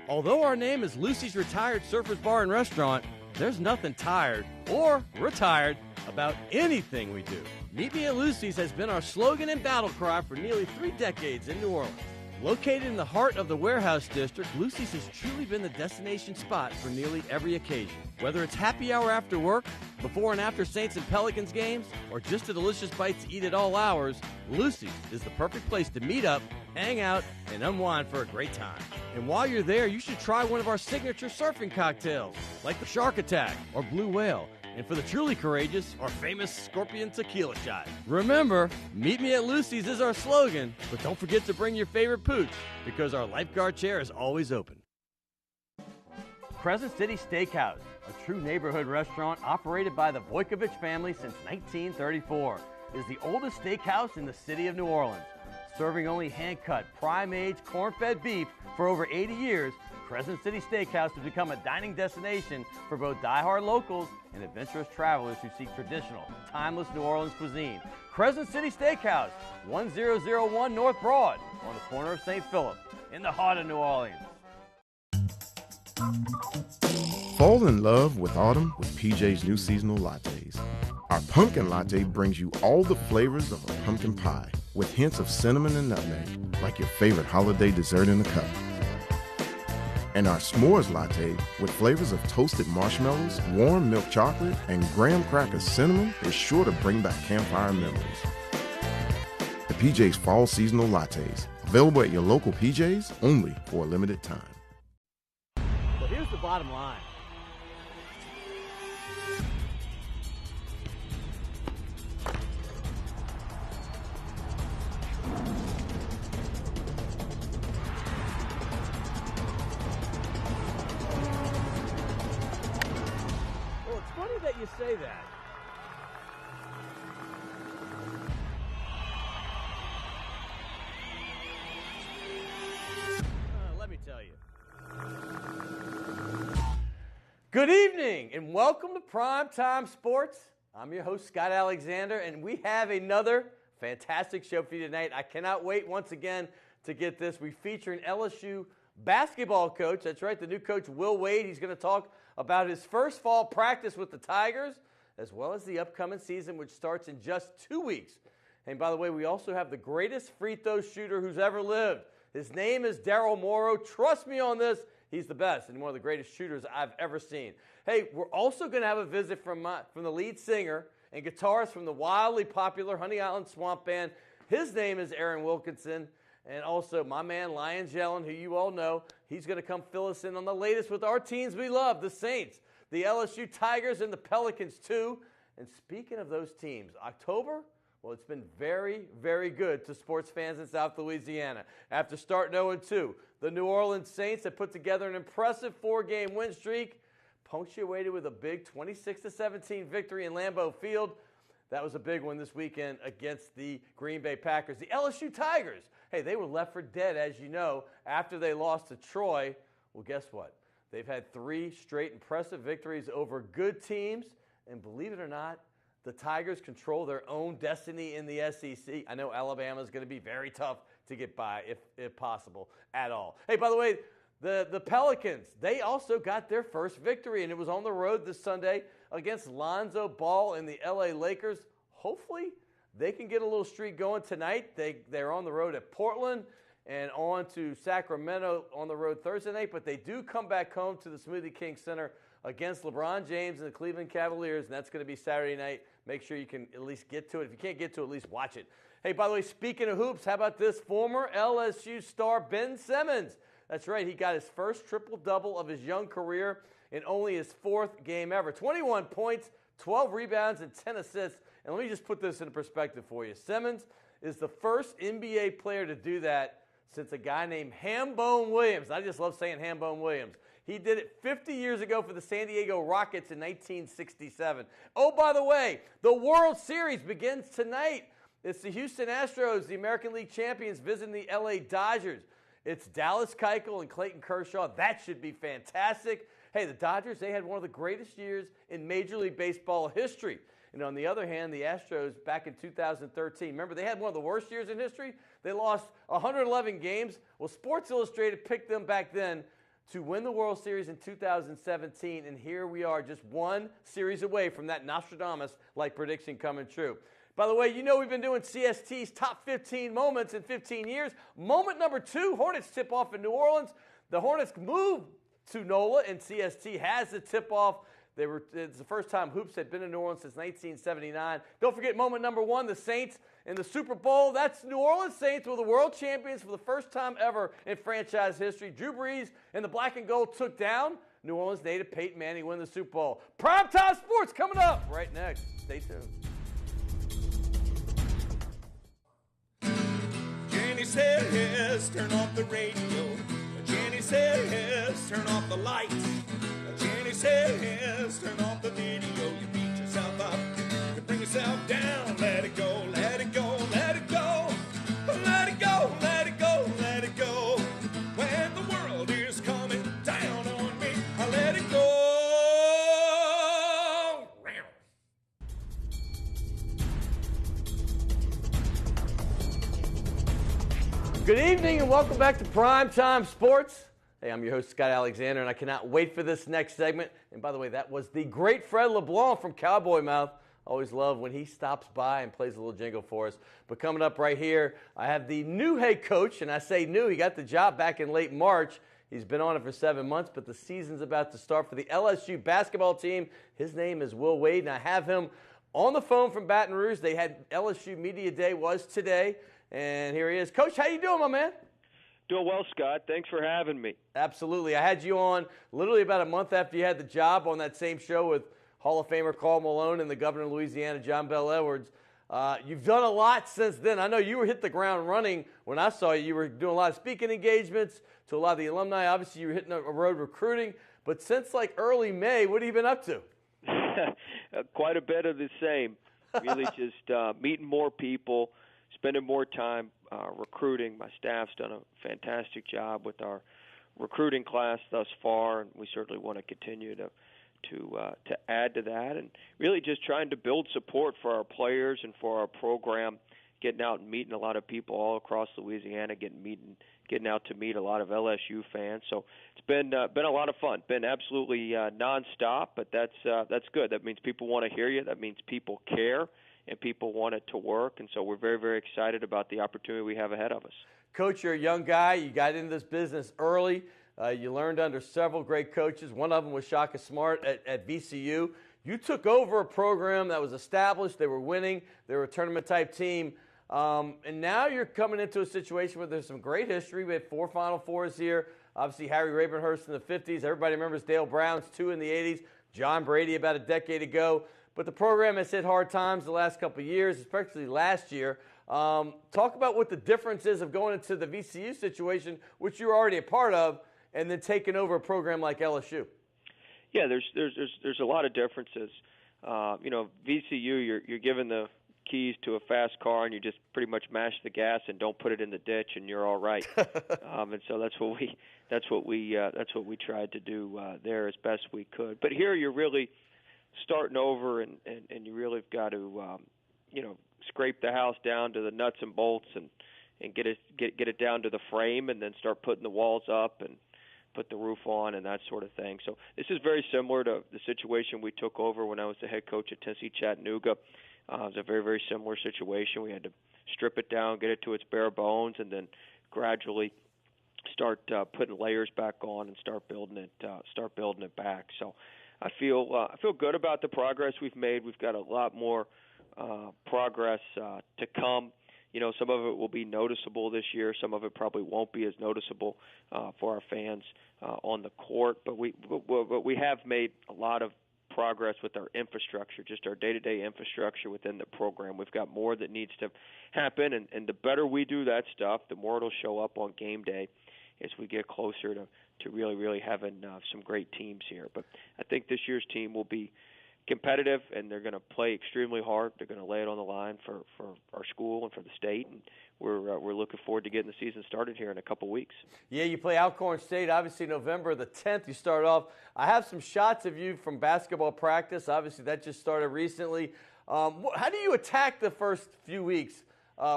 Although our name is Lucy's Retired Surfers Bar and Restaurant, there's nothing tired or retired about anything we do. Meet Me at Lucy's has been our slogan and battle cry for nearly 3 decades in New Orleans. Located in the heart of the Warehouse District, Lucy's has truly been the destination spot for nearly every occasion. Whether it's happy hour after work, before and after Saints and Pelicans games, or just a delicious bite to eat at all hours, Lucy's is the perfect place to meet up, hang out, and unwind for a great time. And while you're there, you should try one of our signature surfing cocktails, like the Shark Attack or Blue Whale. And for the truly courageous, our famous Scorpion Tequila Shot. Remember, Meet Me at Lucy's is our slogan, but don't forget to bring your favorite pooch, because our lifeguard chair is always open. Crescent City Steakhouse, a true neighborhood restaurant operated by the Vojkovic family since 1934, is the oldest steakhouse in the city of New Orleans. Serving only hand-cut, prime-aged, corn-fed beef for over 80 years, Crescent City Steakhouse has become a dining destination for both die-hard locals and adventurous travelers who seek traditional, timeless New Orleans cuisine. Crescent City Steakhouse, 1001 North Broad, on the corner of St. Philip, in the heart of New Orleans. Fall in love with autumn with PJ's new seasonal lattes. Our pumpkin latte brings you all the flavors of a pumpkin pie, with hints of cinnamon and nutmeg, like your favorite holiday dessert in a cup. And our s'mores latte, with flavors of toasted marshmallows, warm milk chocolate, and graham cracker cinnamon, is sure to bring back campfire memories. The PJ's Fall Seasonal Lattes, available at your local PJ's, only for a limited time. But here's the bottom line. You say that. Let me tell you. Good evening and welcome to Primetime Sports. I'm your host, Scott Alexander, and we have another fantastic show for you tonight. I cannot wait once again to get this. We feature an LSU basketball coach. That's right, the new coach, Will Wade. He's going to talk about his first fall practice with the Tigers, as well as the upcoming season, which starts in just 2 weeks. And by the way, we also have the greatest free throw shooter who's ever lived. His name is Daryl Moreau. Trust me on this, he's the best and one of the greatest shooters I've ever seen. Hey, we're also going to have a visit from the lead singer and guitarist from the wildly popular Honey Island Swamp Band. His name is Aaron Wilkinson. And also my man, Lyons, Yellin, who you all know, he's going to come fill us in on the latest with our teams we love, the Saints, the LSU Tigers, and the Pelicans, too. And speaking of those teams, October, well, it's been very, very good to sports fans in South Louisiana. After starting 0-2, the New Orleans Saints have put together an impressive 4-game win streak, punctuated with a big 26-17 victory in Lambeau Field. That was a big one this weekend against the Green Bay Packers. The LSU Tigers, hey, they were left for dead, as you know, after they lost to Troy. Well, guess what? They've had 3 straight impressive victories over good teams. And believe it or not, the Tigers control their own destiny in the SEC. I know Alabama is going to be very tough to get by, if possible, at all. Hey, by the way, the Pelicans, they also got their first victory, and it was on the road this Sunday against Lonzo Ball and the LA Lakers. Hopefully, they can get a little streak going tonight. They're on the road at Portland and on to Sacramento on the road Thursday night, but they do come back home to the Smoothie King Center against LeBron James and the Cleveland Cavaliers, and that's going to be Saturday night. Make sure you can at least get to it. If you can't get to it, at least watch it. Hey, by the way, speaking of hoops, how about this former LSU star Ben Simmons? That's right, he got his first triple-double of his young career in only his 4th game ever. 21 points, 12 rebounds, and 10 assists. And let me just put this in perspective for you. Simmons is the first NBA player to do that since a guy named Hambone Williams. I just love saying Hambone Williams. He did it 50 years ago for the San Diego Rockets in 1967. Oh, by the way, the World Series begins tonight. It's the Houston Astros, the American League champions, visiting the LA Dodgers. It's Dallas Keuchel and Clayton Kershaw. That should be fantastic. Hey, the Dodgers, they had one of the greatest years in Major League Baseball history. And on the other hand, the Astros back in 2013, remember, they had one of the worst years in history? They lost 111 games. Well, Sports Illustrated picked them back then to win the World Series in 2017, and here we are just one series away from that Nostradamus-like prediction coming true. By the way, you know we've been doing CST's top 15 moments in 15 years. Moment number 2, Hornets tip-off in New Orleans. The Hornets move to NOLA, and CST has the tip-off. It's the first time Hoops had been in New Orleans since 1979. Don't forget moment number 1, the Saints in the Super Bowl. That's New Orleans Saints were the world champions for the first time ever in franchise history. Drew Brees and the black and gold took down New Orleans native Peyton Manning win the Super Bowl. Primetime Sports coming up right next. Stay tuned. Jenny says, turn off the radio. Jenny says, turn off the lights. Jenny says, turn off the video. You beat yourself up. You bring yourself down. Let it go, let it go, let it go. Let it go, let it go, let it go. When the world is coming down on me, I let it go. Good evening and welcome back to Primetime Sports. Hey, I'm your host, Scott Alexander, and I cannot wait for this next segment. And by the way, that was the great Fred LeBlanc from Cowboy Mouth. Always love when he stops by and plays a little jingle for us. But coming up right here, I have the new head coach, and I say new, he got the job back in late March. He's been on it for 7 months, but the season's about to start for the LSU basketball team. His name is Will Wade, and I have him on the phone from Baton Rouge. They had LSU Media Day was today, and here he is. Coach, how you doing, my man? Doing well, Scott. Thanks for having me. Absolutely. I had you on literally about a month after you had the job on that same show with Hall of Famer Karl Malone and the governor of Louisiana, John Bel Edwards. You've done a lot since then. I know you were hit the ground running when I saw you. You were doing a lot of speaking engagements to a lot of the alumni. Obviously, you were hitting a road recruiting. But since like early May, what have you been up to? Quite a bit of the same. Really just meeting more people, spending more time recruiting. My staff's done a fantastic job with our recruiting class thus far, and we certainly want to continue to add to that, and really just trying to build support for our players and for our program, getting out and meeting a lot of people all across Louisiana, getting out to meet a lot of LSU fans. So it's been a lot of fun. Been absolutely nonstop, but that's good. That means people want to hear you. That means people care. And people want it to work, and so we're very, very excited about the opportunity we have ahead of us. Coach, you're a young guy. You got into this business early. You learned under several great coaches. One of them was Shaka Smart at VCU. You took over a program that was established. They were winning. They were a tournament-type team. And now you're coming into a situation where there's some great history. We had 4 Final Fours here. Obviously, Harry Ravenhurst in the 50s. Everybody remembers Dale Brown's 2 in the 80s. John Brady about a decade ago. But the program has hit hard times the last couple of years, especially last year. Talk about what the difference is of going into the VCU situation, which you were already a part of, and then taking over a program like LSU. Yeah, there's a lot of differences. VCU, you're given the keys to a fast car, and you just pretty much mash the gas and don't put it in the ditch, and you're all right. And so that's what we tried to do there as best we could. But here you're really starting over, and you really have got to scrape the house down to the nuts and bolts and get it down to the frame, and then start putting the walls up and put the roof on and that sort of thing. So this is very similar to the situation we took over when I was the head coach at Tennessee Chattanooga. It was a very, very similar situation. We had to strip it down, get it to its bare bones, and then gradually start putting layers back on and start building it back. So I feel good about the progress we've made. We've got a lot more progress to come. Some of it will be noticeable this year. Some of it probably won't be as noticeable for our fans on the court. But we have made a lot of progress with our infrastructure, just our day-to-day infrastructure within the program. We've got more that needs to happen, and the better we do that stuff, the more it'll show up on game day as we get closer to really, really having some great teams here. But I think this year's team will be competitive, and they're going to play extremely hard. They're going to lay it on the line for our school and for the state, and we're looking forward to getting the season started here in a couple weeks. Yeah, you play Alcorn State, obviously November the 10th. You start off. I have some shots of you from basketball practice. Obviously, that just started recently. How do you attack the first few weeks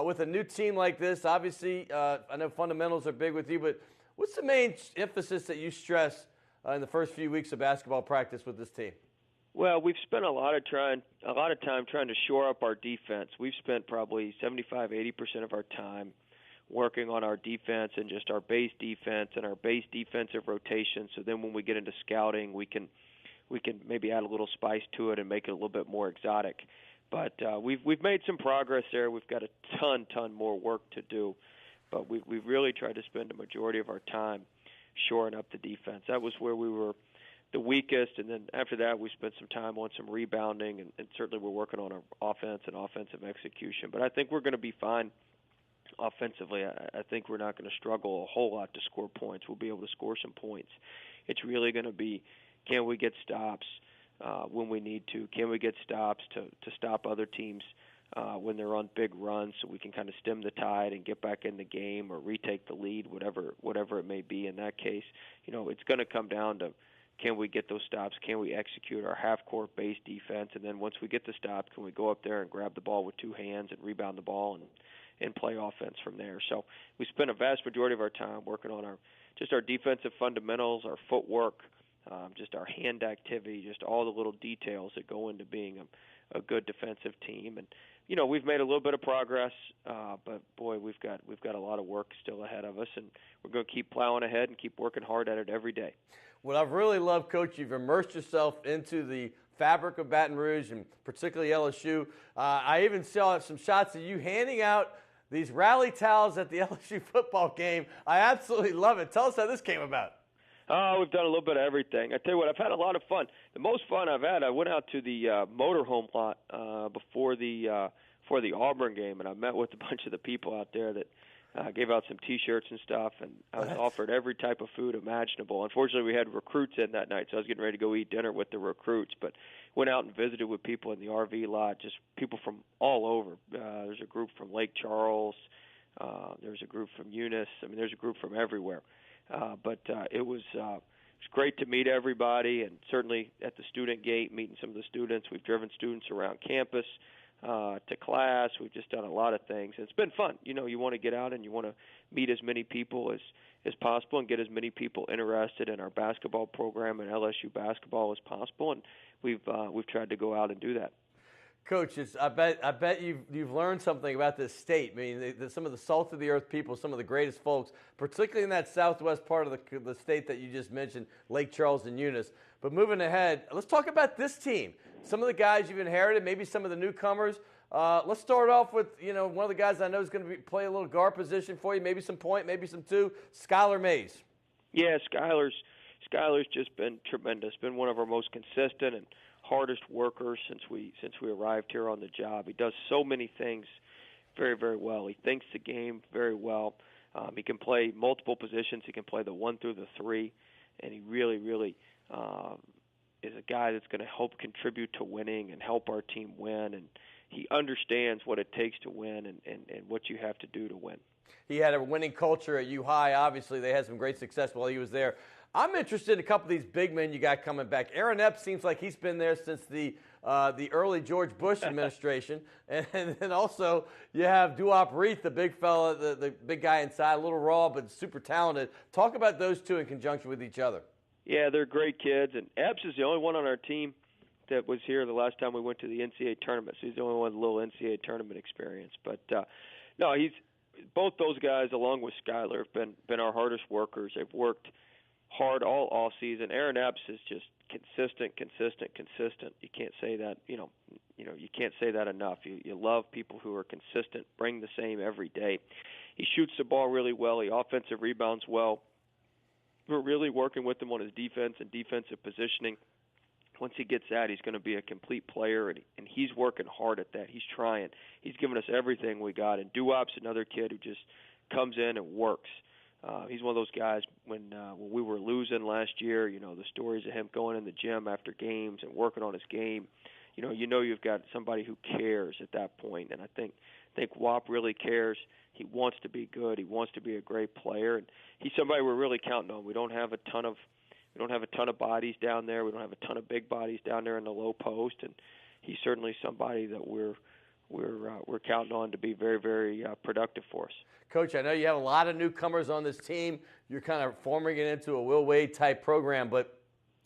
with a new team like this? Obviously, I know fundamentals are big with you, but what's the main emphasis that you stress in the first few weeks of basketball practice with this team? Well, we've spent a lot of time trying to shore up our defense. We've spent probably 75-80% of our time working on our defense and just our base defense and our base defensive rotation. So then when we get into scouting, we can maybe add a little spice to it and make it a little bit more exotic. But we've made some progress there. We've got a ton more work to do. But we've really tried to spend the majority of our time shoring up the defense. That was where we were the weakest, and then after that we spent some time on some rebounding, and certainly we're working on our offense and offensive execution. But I think we're going to be fine offensively. I think we're not going to struggle a whole lot to score points. We'll be able to score some points. It's really going to be, can we get stops when we need to? Can we get stops to stop other teams when they're on big runs, so we can kind of stem the tide and get back in the game or retake the lead, whatever it may be in that case. It's going to come down to, can we get those stops? Can we execute our half-court base defense? And then once we get the stop, can we go up there and grab the ball with two hands and rebound the ball and play offense from there? So we spend a vast majority of our time working on our defensive fundamentals, our footwork, just our hand activity, just all the little details that go into being a good defensive team. And we've made a little bit of progress, but boy, we've got a lot of work still ahead of us, and we're going to keep plowing ahead and keep working hard at it every day. What I've really loved, Coach, you've immersed yourself into the fabric of Baton Rouge and particularly LSU. I even saw some shots of you handing out these rally towels at the LSU football game. I absolutely love it. Tell us how this came about. We've done a little bit of everything. I tell you what, I've had a lot of fun. The most fun I've had, I went out to the motorhome lot before the Auburn game, and I met with a bunch of the people out there that gave out some T-shirts and stuff, and I was offered every type of food imaginable. Unfortunately, we had recruits in that night, so I was getting ready to go eat dinner with the recruits, but went out and visited with people in the RV lot, just people from all over. There's a group from Lake Charles. There's a group from Eunice. I mean, there's a group from everywhere. But it was great to meet everybody, and certainly at the student gate, meeting some of the students. We've driven students around campus to class. We've just done a lot of things. It's been fun. You want to get out and you want to meet as many people as possible and get as many people interested in our basketball program and LSU basketball as possible. And we've tried to go out and do that. Coach, I bet you've learned something about this state. I mean, some of the salt of the earth people, some of the greatest folks, particularly in that southwest part of the state that you just mentioned, Lake Charles and Eunice. But moving ahead, let's talk about this team. Some of the guys you've inherited, maybe some of the newcomers. Let's start off with one of the guys I know is going to play a little guard position for you, maybe some point, maybe some two. Skylar Mays. Yeah, Skylar's just been tremendous. Been one of our most consistent and hardest workers since we arrived here on the job. He does so many things very, very well. He thinks the game very well. He can play multiple positions. He can play the 1 through the 3, and he really, really is a guy that's going to help contribute to winning and help our team win. And he understands what it takes to win and what you have to do to win. He had a winning culture at U High. Obviously, they had some great success while he was there. I'm interested in a couple of these big men you got coming back. Aaron Epps seems like he's been there since the early George Bush administration. And then also you have Duop Reith, the big fella, the big guy inside, a little raw but super talented. Talk about those two in conjunction with each other. Yeah, they're great kids. And Epps is the only one on our team that was here the last time we went to the NCAA tournament. So he's the only one with a little NCAA tournament experience. But, no, both those guys, along with Skylar, have been our hardest workers. They've worked hard all off season. Aaron Epps is just consistent. You can't say that, you can't say that enough. You love people who are consistent, bring the same every day. He shoots the ball really well. He offensive rebounds well. We're really working with him on his defense and defensive positioning. Once he gets that, he's going to be a complete player, and he's working hard at that. He's trying. He's giving us everything we got. And Duop's another kid who just comes in and works. He's one of those guys when we were losing last year, the stories of him going in the gym after games and working on his game, you've got somebody who cares at that point. And I think Wop really cares. He wants to be good. He wants to be a great player, and he's somebody we're really counting on. We don't have a ton of bodies down there. We don't have a ton of big bodies down there in the low post, and he's certainly somebody that we're we're counting on to be very, very productive for us. Coach, I know you have a lot of newcomers on this team. You're kind of forming it into a Will Wade type program, but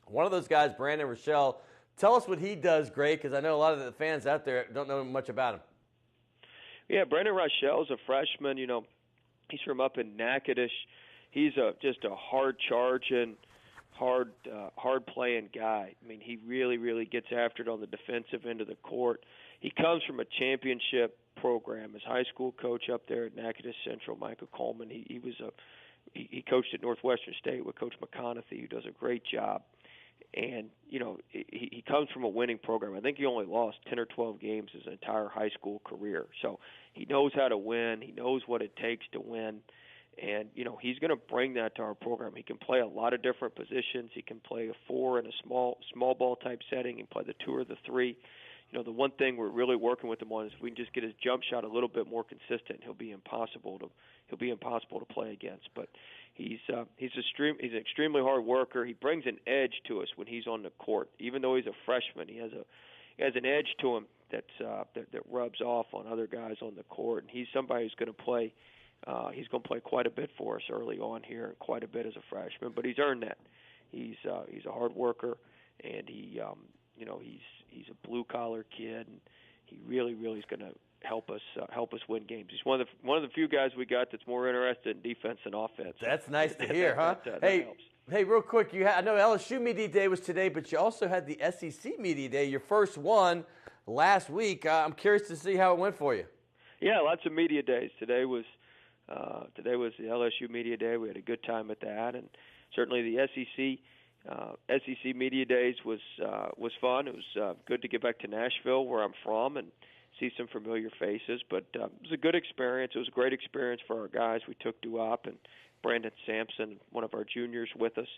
one of those guys, Brandon Rochelle, tell us what he does great, because I know a lot of the fans out there don't know much about him. Yeah, Brandon Rochelle's a freshman. You know, he's from up in Natchitoches. He's just a hard-charging, hard-playing guy. I mean, he really, really gets after it on the defensive end of the court. He comes from a championship program. His high school coach up there at Natchitoches Central, Michael Coleman, he coached at Northwestern State with Coach McConaughey, who does a great job. And, you know, he comes from a winning program. I think he only lost 10 or 12 games his entire high school career. So he knows how to win. He knows what it takes to win. And, you know, he's going to bring that to our program. He can play a lot of different positions. He can play a 4 in a small ball type setting. He can play the 2 or the 3. You know, the one thing we're really working with him on is if we can just get his jump shot a little bit more consistent, he'll be impossible to play against. But he's an extremely hard worker. He brings an edge to us when he's on the court. Even though he's a freshman, he has an edge to him that rubs off on other guys on the court. And he's somebody who's going to play. He's going to play quite a bit for us early on here, and quite a bit as a freshman. But he's earned that. He's a hard worker, and he's a blue collar kid, and he really is going to help us win games. He's one of the few guys we got that's more interested in defense than offense. That's nice to hear, huh? That helps. Hey, real quick, I know LSU Media Day was today, but you also had the SEC Media Day, your first one last week. I'm curious to see how it went for you. Yeah, lots of media days. Today was the LSU Media Day. We had a good time at that, and certainly the SEC Media Days was fun. It was good to get back to Nashville, where I'm from, and see some familiar faces. But it was a good experience. It was a great experience for our guys. We took Duop and Brandon Sampson, one of our juniors, with us,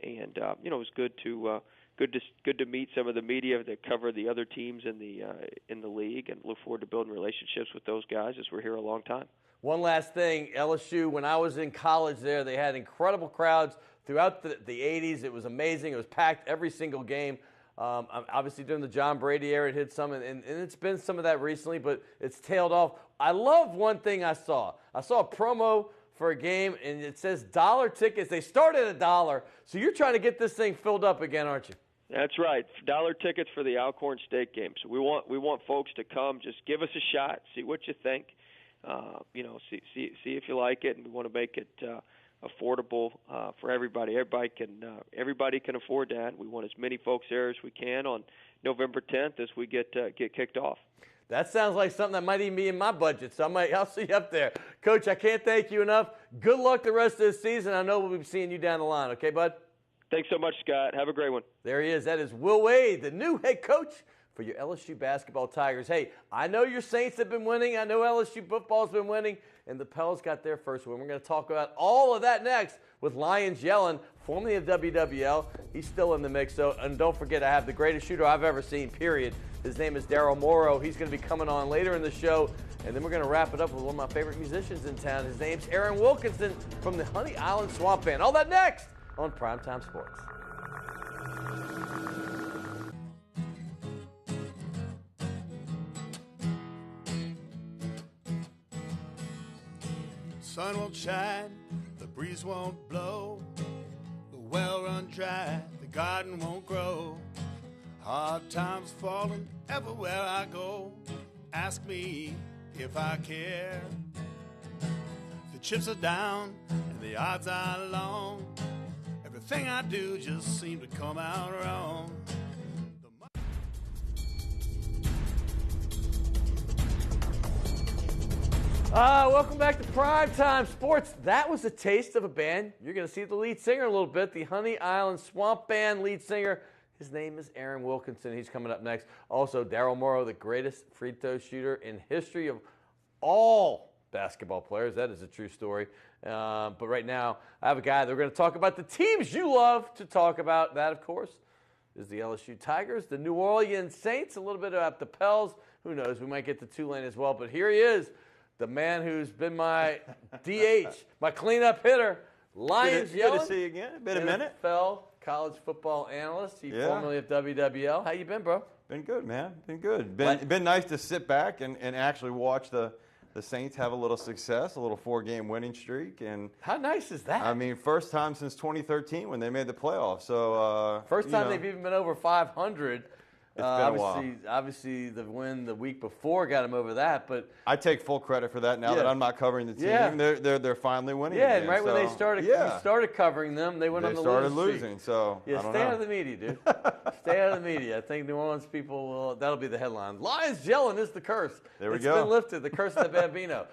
and it was good to meet some of the media that cover the other teams in the league, and look forward to building relationships with those guys as we're here a long time. One last thing, LSU, when I was in college there, they had incredible crowds throughout the 80s. It was amazing. It was packed every single game. Obviously, during the John Brady era, it hit some, and it's been some of that recently, but it's tailed off. I love one thing I saw. I saw a promo for a game, and it says dollar tickets. They start at $1, so you're trying to get this thing filled up again, aren't you? That's right. $1 tickets for the Alcorn State game. So we want folks to come. Just give us a shot. See what you think. See if you like it, and we want to make it affordable for everybody. Everybody can afford that. We want as many folks there as we can on November 10th as we get kicked off. That sounds like something that might even be in my budget, so I'll see you up there. Coach, I can't thank you enough. Good luck the rest of this season. I know we'll be seeing you down the line. Okay, bud? Thanks so much, Scott. Have a great one. There he is. That is Will Wade, the new head coach for your LSU basketball Tigers. Hey, I know your Saints have been winning. I know LSU football's been winning, and the Pels got their first win. We're going to talk about all of that next with Lyons Yellin, formerly of WWL. He's still in the mix, and don't forget, I have the greatest shooter I've ever seen, period. His name is Daryl Moreau. He's going to be coming on later in the show, and then we're going to wrap it up with one of my favorite musicians in town. His name's Aaron Wilkinson from the Honey Island Swamp Band. All that next on Primetime Sports. Sun won't shine, the breeze won't blow, the well run dry, the garden won't grow. Hard times falling everywhere I go. Ask me if I care. The chips are down and the odds are long. Everything I do just seems to come out wrong. Welcome back to Primetime Sports. That was a taste of a band. You're going to see the lead singer a little bit, the Honey Island Swamp Band lead singer. His name is Aaron Wilkinson. He's coming up next. Also, Daryl Moreau, the greatest free throw shooter in history of all basketball players. That is a true story. But right now, I have a guy that we're going to talk about the teams you love to talk about. That, of course, is the LSU Tigers, the New Orleans Saints, a little bit about the Pels. Who knows? We might get to Tulane as well. But here he is, the man who's been my DH, my cleanup hitter, Lyons Yellin. Good to see you again. Been a minute. NFL college football analyst. He's formerly of WWL. How you been, bro? Been good, man. Been good. Been nice to sit back and actually watch the Saints have a little success, a little 4-game winning streak. And how nice is that? I mean, first time since 2013 when they made the playoffs. So first time they've even been over 500. It's been a while. Obviously, the win the week before got them over that, but I take full credit for that now that I'm not covering the team. Yeah. They're finally winning. Yeah, again, and right when they started covering them, they went on the losing. So yeah, stay out of the media, dude. Stay out of the media. I think New Orleans people will. That'll be the headline. Lyons Yellin is the curse. There we It's go. been lifted. The curse of the Bambino.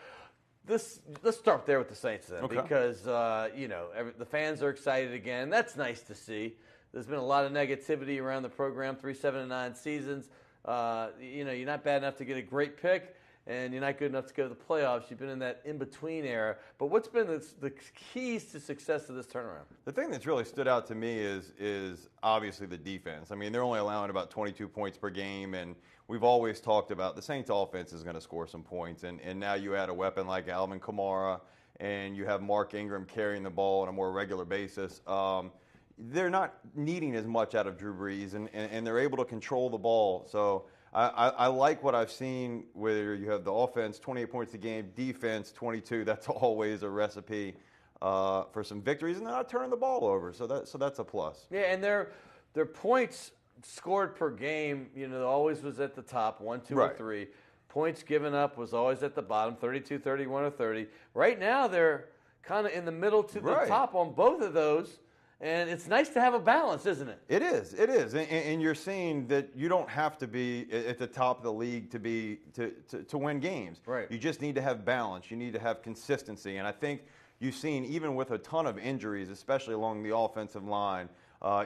Let's start there with the Saints then, because the fans are excited again. That's nice to see. There's been a lot of negativity around the program. 3 7-9 seasons. You're not bad enough to get a great pick, and you're not good enough to go to the playoffs. You've been in that in-between era. But what's been the keys to success of this turnaround? The thing that's really stood out to me is obviously the defense. I mean, they're only allowing about 22 points per game, and we've always talked about the Saints' offense is going to score some points. And now you add a weapon like Alvin Kamara, and you have Mark Ingram carrying the ball on a more regular basis. They're not needing as much out of Drew Brees, and they're able to control the ball. So I like what I've seen where you have the offense, 28 points a game, defense, 22. That's always a recipe for some victories, and they're not turning the ball over. So that's a plus. Yeah, and their points scored per game, always was at the top, 1, 2, or 3. Points given up was always at the bottom, 32, 31, or 30. Right now, they're kind of in the middle to the top on both of those. And it's nice to have a balance, isn't it? It is. And you're seeing that you don't have to be at the top of the league to win games. Right. You just need to have balance. You need to have consistency. And I think you've seen, even with a ton of injuries, especially along the offensive line,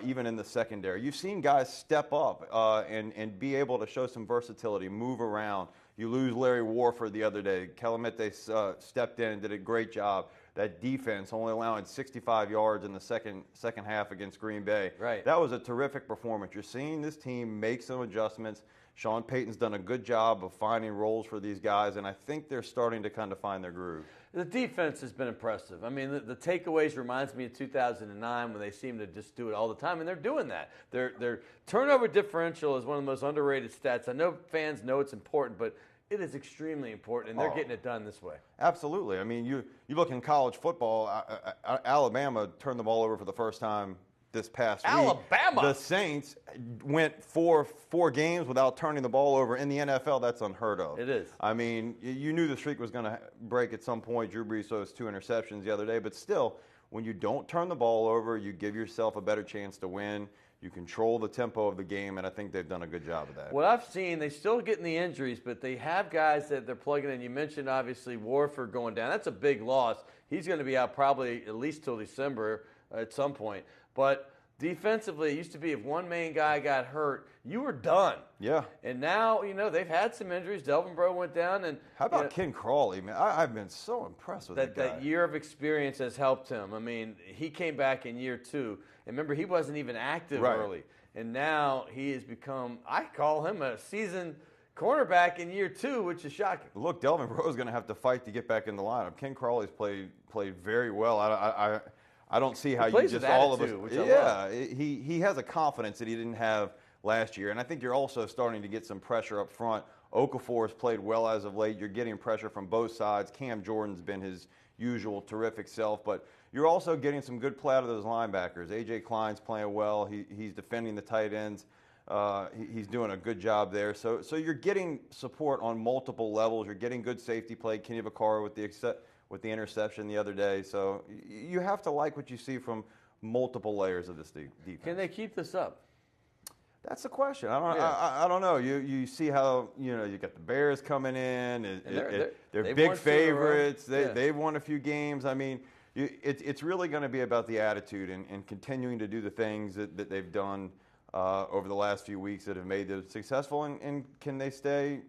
even in the secondary, you've seen guys step up and be able to show some versatility, move around. You lose Larry Warford the other day. Kelemete stepped in and did a great job. That defense only allowing 65 yards in the second half against Green Bay. Right. That was a terrific performance. You're seeing this team make some adjustments. Sean Payton's done a good job of finding roles for these guys, and I think they're starting to kind of find their groove. The defense has been impressive. I mean, the takeaways reminds me of 2009 when they seemed to just do it all the time, and they're doing that. Their turnover differential is one of the most underrated stats. I know fans know it's important, but it is extremely important, and they're getting it done this way. Absolutely. I mean, you look in college football, Alabama turned the ball over for the first time this past week. Alabama! The Saints went four games without turning the ball over. In the NFL, that's unheard of. It is. I mean, you knew the streak was going to break at some point. Drew Brees throws 2 interceptions the other day. But still, when you don't turn the ball over, you give yourself a better chance to win. You control the tempo of the game, and I think they've done a good job of that. What I've seen, they still getting the injuries, but they have guys that they're plugging in. You mentioned, obviously, Warford going down. That's a big loss. He's going to be out probably at least till December at some point. But defensively, it used to be if one main guy got hurt, you were done. Yeah. And now, they've had some injuries. Delvin Moreau went down. And how about Ken Crawley, man? I've been so impressed with that guy. That year of experience has helped him. I mean, he came back in year 2. And remember, he wasn't even active early. And now he has become, I call him a seasoned cornerback in year 2, which is shocking. Look, Delvin Moreau is going to have to fight to get back in the lineup. Ken Crawley's played very well. I don't see how you just all of us. Yeah, he has a confidence that he didn't have last year. And I think you're also starting to get some pressure up front. Okafor's played well as of late. You're getting pressure from both sides. Cam Jordan's been his usual terrific self. But you're also getting some good play out of those linebackers. A.J. Klein's playing well. He's defending the tight ends. He's doing a good job there. So you're getting support on multiple levels. You're getting good safety play. Kenny Vaccaro with the interception the other day. So you have to like what you see from multiple layers of this defense. Can they keep this up? That's the question. I don't know. You see how you got the Bears coming in. They're big favorites. They've won a few games. I mean, it's really going to be about the attitude and continuing to do the things that they've done over the last few weeks that have made them successful. And can they stay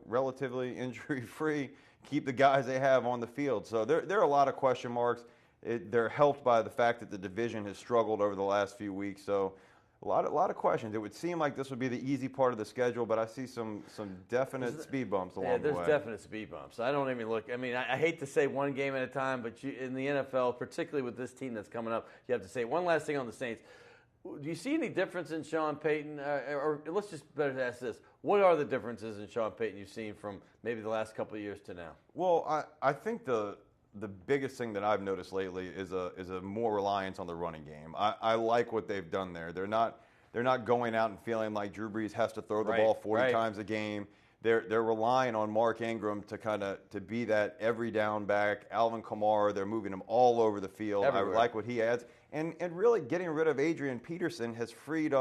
relatively injury free? Keep the guys they have on the field. So there are a lot of question marks. They're helped by the fact that the division has struggled over the last few weeks. So a lot of questions. It would seem like this would be the easy part of the schedule, but I see some definite speed bumps along the way. There's definite speed bumps. I don't even look. I mean, I hate to say one game at a time, but in the NFL, particularly with this team that's coming up, you have to say one last thing on the Saints. Do you see any difference in Sean Payton? Or let's just better ask this. What are the differences in Sean Payton you've seen from maybe the last couple of years to now? Well, I think the biggest thing that I've noticed lately is a more reliance on the running game. I like what they've done there. They're not going out and feeling like Drew Brees has to throw the ball 40 times a game. They're relying on Mark Ingram to be that every down back. Alvin Kamara, they're moving him all over the field. Everywhere. I like what he adds. And really getting rid of Adrian Peterson has freed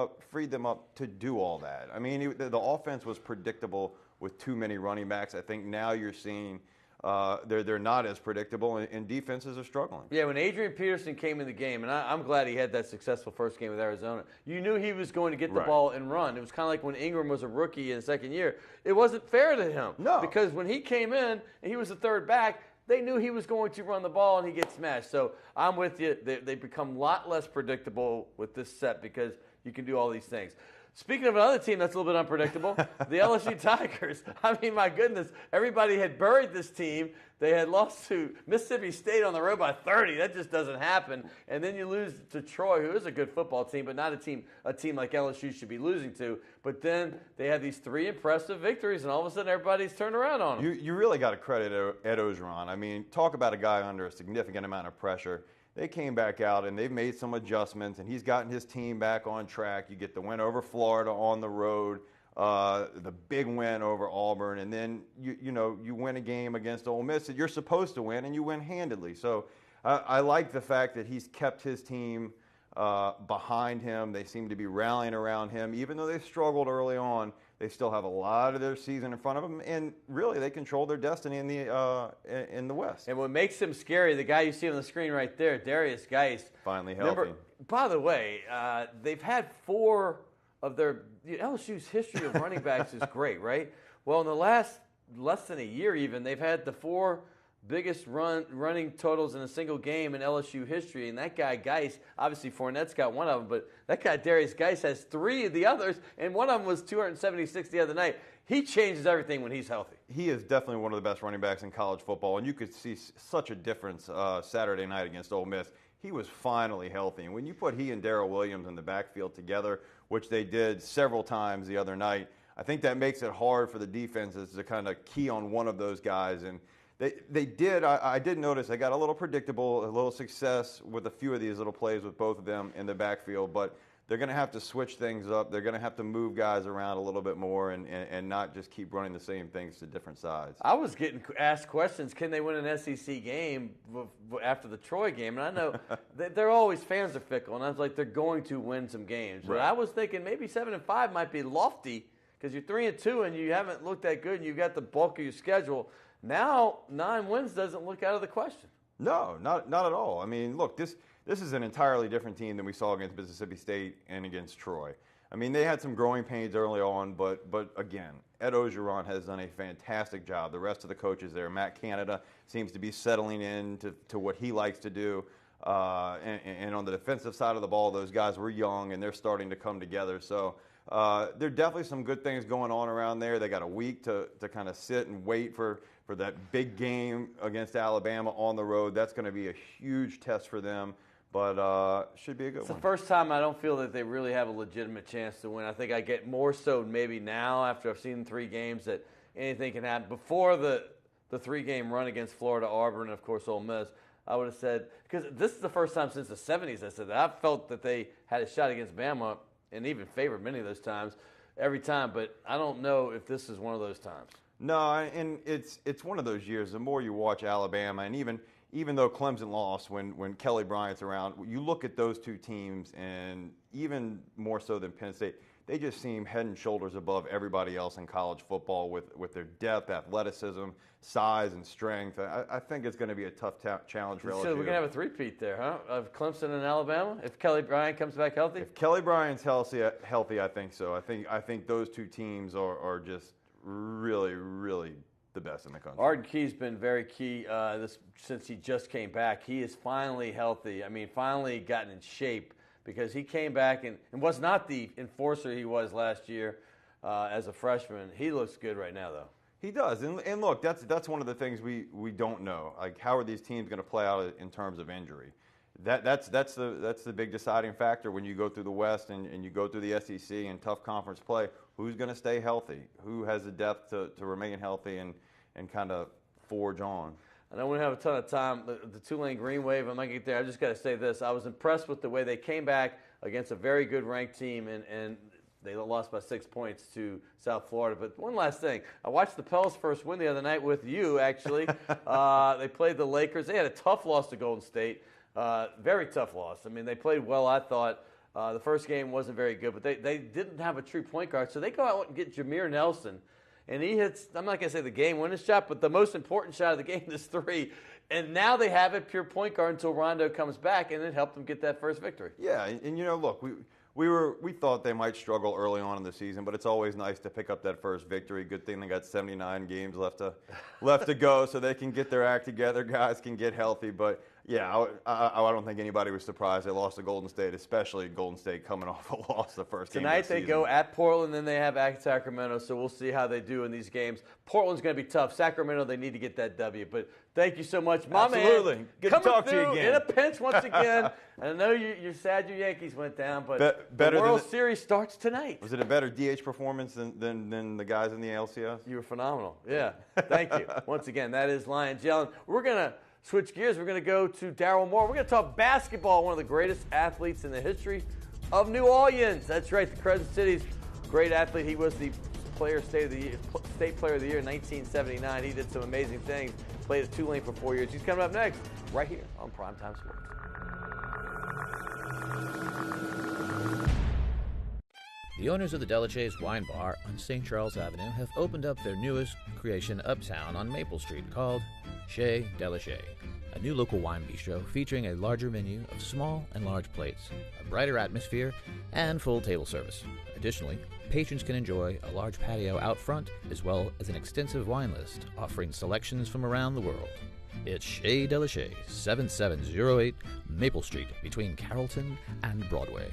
them up to do all that. I mean, the offense was predictable with too many running backs. I think now you're seeing they're not as predictable, and defenses are struggling. Yeah, when Adrian Peterson came in the game, and I'm glad he had that successful first game with Arizona, you knew he was going to get the ball and run. It was kind of like when Ingram was a rookie in the second year. It wasn't fair to him. No. Because when he came in and he was the third back, they knew he was going to run the ball and he gets smashed. So I'm with you. They become a lot less predictable with this set because you can do all these things. Speaking of another team that's a little bit unpredictable, the LSU Tigers. I mean, my goodness, everybody had buried this team. They had lost to Mississippi State on the road by 30. That just doesn't happen. And then you lose to Troy, who is a good football team, but not a team like LSU should be losing to. But then they had these 3 impressive victories, and all of a sudden everybody's turned around on them. You really got to credit Ed Orgeron. I mean, talk about a guy under a significant amount of pressure. They came back out, and they've made some adjustments, and he's gotten his team back on track. You get the win over Florida on the road, the big win over Auburn, and then you win a game against Ole Miss that you're supposed to win, and you win handedly. So I like the fact that he's kept his team behind him. They seem to be rallying around him. Even though they struggled early on, they still have a lot of their season in front of them, and really they control their destiny in the West. And what makes him scary, the guy you see on the screen right there, Darius Geist. Finally healthy. By the way, they've had 4 of their LSU's history of running backs is great, right? Well, in the last less than a year even, they've had the 4 biggest running totals in a single game in LSU history, and that guy Geist, obviously Fournette's got one of them, but that guy Darius Geist has 3 of the others, and one of them was 276 the other night. He changes everything when he's healthy. He is definitely one of the best running backs in college football, and you could see such a difference Saturday night against Ole Miss. He was finally healthy, and when you put he and Daryl Williams in the backfield together, which they did several times the other night, I think that makes it hard for the defenses to kind of key on one of those guys. And They did. I did notice they got a little predictable, a little success with a few of these little plays with both of them in the backfield, but they're going to have to switch things up. They're going to have to move guys around a little bit more and not just keep running the same things to different sides. I was getting asked questions, can they win an SEC game after the Troy game? And I know they're always, fans are fickle, and I was like, they're going to win some games. But I was thinking maybe 7-5 might be lofty because you're 3-2 and you haven't looked that good and you got the bulk of your schedule. Now, 9 wins doesn't look out of the question. No, not at all. I mean, look, this is an entirely different team than we saw against Mississippi State and against Troy. I mean, they had some growing pains early on, but again, Ed Orgeron has done a fantastic job. The rest of the coaches there, Matt Canada seems to be settling in to what he likes to do. And on the defensive side of the ball, those guys were young, and they're starting to come together. So there are definitely some good things going on around there. They got a week to kind of sit and wait for that big game against Alabama on the road. That's going to be a huge test for them, but should be a good one. It's the first time I don't feel that they really have a legitimate chance to win. I think I get more so maybe now after I've seen 3 games that anything can happen. Before the 3-game run against Florida, Auburn, and, of course, Ole Miss, I would have said, because this is the first time since the 70s I said that. I felt that they had a shot against Bama and even favored many of those times, every time, but I don't know if this is one of those times. No, and it's one of those years. The more you watch Alabama, and even though Clemson lost when Kelly Bryant's around, you look at those 2 teams, and even more so than Penn State, they just seem head and shoulders above everybody else in college football with their depth, athleticism, size, and strength. I think it's going to be a tough challenge for LSU. So we're going to have a three-peat there, huh, of Clemson and Alabama, if Kelly Bryant comes back healthy? If Kelly Bryant's healthy, I think so. I think those 2 teams are just really, really the best in the country. Arden Key's been very key since he just came back. He is finally healthy. I mean, finally gotten in shape because he came back and was not the enforcer he was last year as a freshman. He looks good right now, though. He does. And look, that's one of the things we don't know. Like, how are these teams going to play out in terms of injury? that's the big deciding factor when you go through the West and you go through the SEC and tough conference play. Who's going to stay healthy? Who has the depth to remain healthy and kind of forge on? I don't want to have a ton of time. The Tulane Green Wave, I'm not going to get there. I just got to say this. I was impressed with the way they came back against a very good ranked team, and they lost by 6 points to South Florida. But one last thing. I watched the Pels first win the other night with you, actually. They played the Lakers. They had a tough loss to Golden State. Very tough loss. I mean, they played well, I thought. The first game wasn't very good, but they didn't have a true point guard. So they go out and get Jameer Nelson, and he hits, I'm not going to say the game-winning shot, but the most important shot of the game is 3. And now they have a pure point guard until Rondo comes back, and it helped them get that first victory. Yeah, and look, we thought they might struggle early on in the season, but it's always nice to pick up that first victory. Good thing they got 79 games left to go, so they can get their act together. Guys can get healthy, but yeah, I don't think anybody was surprised they lost to Golden State, especially Golden State coming off a loss the first game of the season. Tonight they go at Portland, then they have at Sacramento, so we'll see how they do in these games. Portland's going to be tough. Sacramento, they need to get that W. But thank you so much, my Absolutely. man. Good to talk to you again. In a pinch once again. I know you're sad your Yankees went down, but the better World Series starts tonight. Was it a better DH performance than the guys in the LCS? You were phenomenal. Yeah. Thank you. Once again, that is Lyons Yellin. We're going to switch gears. We're going to go to Daryl Moreau. We're going to talk basketball, one of the greatest athletes in the history of New Orleans. That's right, the Crescent City's great athlete. He was the State Player of the Year in 1979. He did some amazing things. Played at Tulane for 4 years. He's coming up next, right here on Primetime Sports. The owners of the Delachaise Wine Bar on St. Charles Avenue have opened up their newest creation uptown on Maple Street called Chez Delachaise, a new local wine bistro featuring a larger menu of small and large plates, a brighter atmosphere, and full table service. Additionally, patrons can enjoy a large patio out front as well as an extensive wine list offering selections from around the world. It's Chez Delachaise, 7708 Maple Street between Carrollton and Broadway.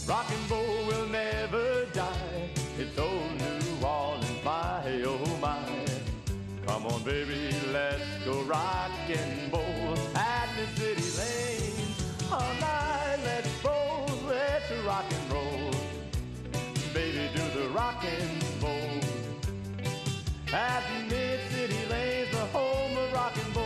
Rock and roll will never die. It's old New Orleans, my oh my. Come on, baby, let's go rock and roll at the city lane. All night, let's roll, let's rock and roll. Baby, do the rock and roll at Mid-City Lanes, the home of rock and roll.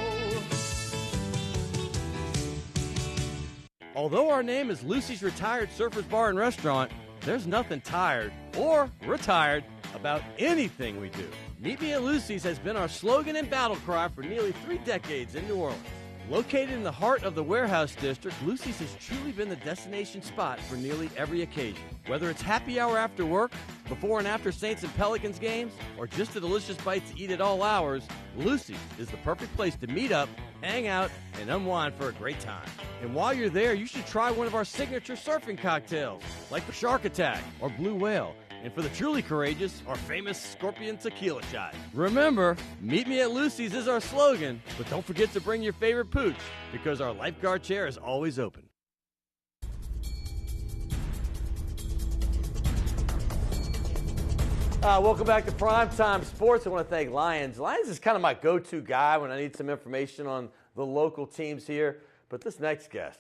Although our name is Lucy's Retired Surfers Bar and Restaurant, there's nothing tired or retired about anything we do. Meet Me at Lucy's has been our slogan and battle cry for nearly 3 decades in New Orleans. Located in the heart of the Warehouse District, Lucy's has truly been the destination spot for nearly every occasion. Whether it's happy hour after work, before and after Saints and Pelicans games, or just a delicious bite to eat at all hours, Lucy's is the perfect place to meet up, hang out, and unwind for a great time. And while you're there, you should try one of our signature surfing cocktails, like the Shark Attack or Blue Whale. And for the truly courageous, our famous Scorpion Tequila Shot. Remember, Meet Me at Lucy's is our slogan, but don't forget to bring your favorite pooch, because our lifeguard chair is always open. Welcome back to Primetime Sports. I want to thank Lyons. Lyons is kind of my go-to guy when I need some information on the local teams here. But this next guest,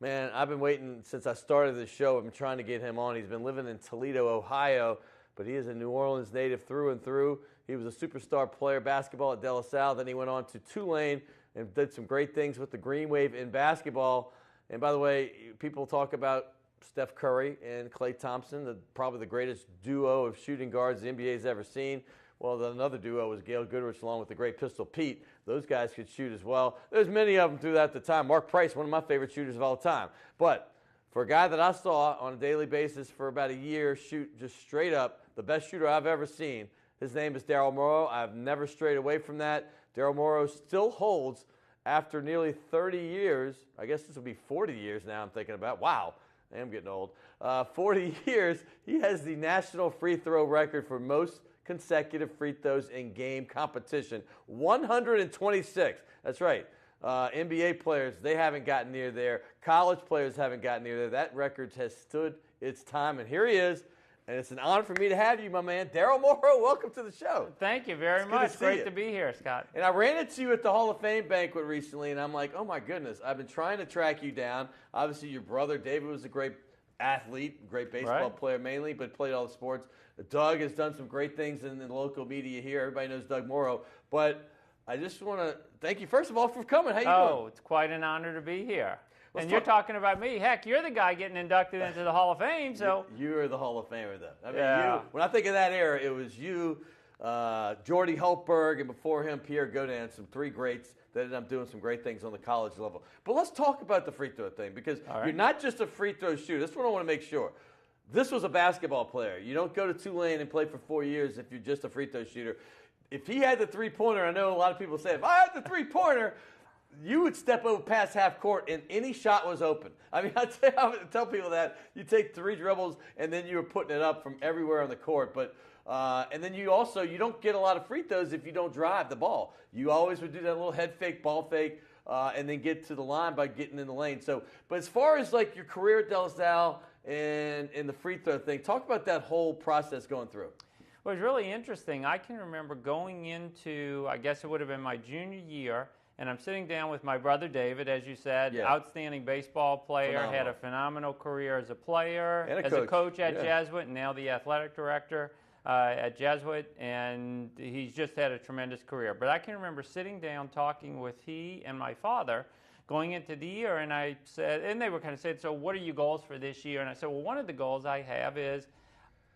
man, I've been waiting since I started the show. I've been trying to get him on. He's been living in Toledo, Ohio, but he is a New Orleans native through and through. He was a superstar player basketball at De La Salle. Then he went on to Tulane and did some great things with the Green Wave in basketball. And by the way, people talk about Steph Curry and Klay Thompson, probably the greatest duo of shooting guards the NBA's ever seen. Well, another duo was Gail Goodrich along with the great Pistol Pete. Those guys could shoot as well. There's many of them throughout the time. Mark Price, one of my favorite shooters of all time. But for a guy that I saw on a daily basis for about a year shoot just straight up, the best shooter I've ever seen, his name is Daryl Moreau. I've never strayed away from that. Daryl Moreau still holds, after nearly 30 years, I guess this will be 40 years now I'm thinking about. Wow, I am getting old. 40 years, he has the national free throw record for most consecutive free throws in game competition. 126. That's right. NBA players, they haven't gotten near there. College players haven't gotten near there. That record has stood its time. And here he is, And it's an honor for me to have you, my man. Daryl Moreau, welcome to the show. Thank you very much. Great to be here, Scott. And I ran into you at the Hall of Fame banquet recently, and I'm like, oh, my goodness. I've been trying to track you down. Obviously, your brother, David, was a great athlete, great baseball player mainly, but played all the sports. Doug has done some great things in the local media here. Everybody knows Doug Moreau. But I just want to thank you, first of all, for coming. How you doing? Oh, it's quite an honor to be here. You're talking about me. Heck, you're the guy getting inducted into the Hall of Fame. So you're the Hall of Famer, though. I mean, when I think of that era, it was you, Jordy Hultberg, and before him, Pierre Godin, some three greats that ended up doing some great things on the college level. But let's talk about the free throw thing, because you're not just a free throw shooter. That's what I want to make sure. This was a basketball player. You don't go to Tulane and play for 4 years if you're just a free throw shooter. If he had the three-pointer, I know a lot of people say, if I had the three-pointer, you would step over past half court and any shot was open. I mean, I tell people that you take 3 dribbles and then you were putting it up from everywhere on the court. But and then you don't get a lot of free throws if you don't drive the ball. You always would do that little head fake, ball fake, and then get to the line by getting in the lane. So, but as far as like your career at De La Salle and the free throw thing, talk about that whole process going through. Well, it was really interesting. I can remember going into, I guess it would have been my junior year, and I'm sitting down with my brother David, as you said, outstanding baseball player, had a phenomenal career as a player, as a coach at Jesuit, and now the athletic director at Jesuit, and he's just had a tremendous career. But I can remember sitting down talking with he and my father going into the year, and I said, and they were kind of saying, so what are your goals for this year? And I said, well, one of the goals I have is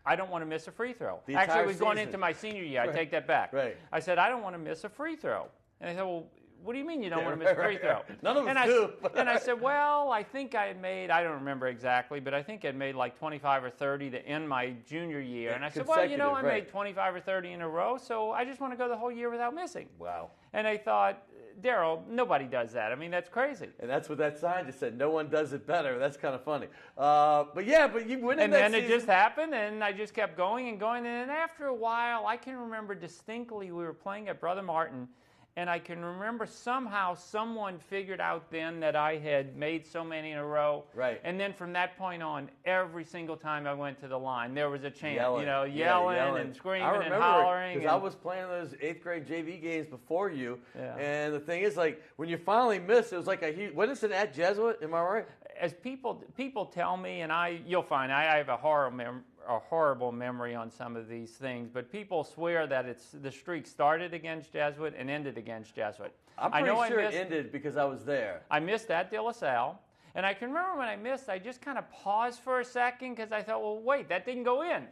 I don't want to miss a free throw. Actually, it was going into my senior year. I take that back. I said, I don't want to miss a free throw. And they said, well, what do you mean you don't want to miss a free throw? None of us do. And I said, well, I think I had made, I don't remember exactly, but I think I'd made like 25 or 30 to end my junior year. And I said, well, you know, I made 25 or 30 in a row, so I just want to go the whole year without missing. Wow. And I thought, Daryl, nobody does that. I mean, that's crazy. And that's what that sign just said. No one does it better. That's kind of funny. But you win in that season. And then it just happened, and I just kept going and going. And then after a while, I can remember distinctly we were playing at Brother Martin, and I can remember somehow someone figured out then that I had made so many in a row. Right. And then from that point on, every single time I went to the line, there was a chant, yelling and screaming and hollering. Because I was playing those 8th grade JV games before you. Yeah. And the thing is, like, when you finally missed, it was like a huge, what is it, at Jesuit? Am I right? As people tell me, and you'll find I have a horrible memory on some of these things, but people swear that the streak started against Jesuit and ended against Jesuit. I'm pretty sure it ended because I was there. I missed at De La Salle, and I can remember when I missed, I just kind of paused for a second because I thought, well, wait, that didn't go in.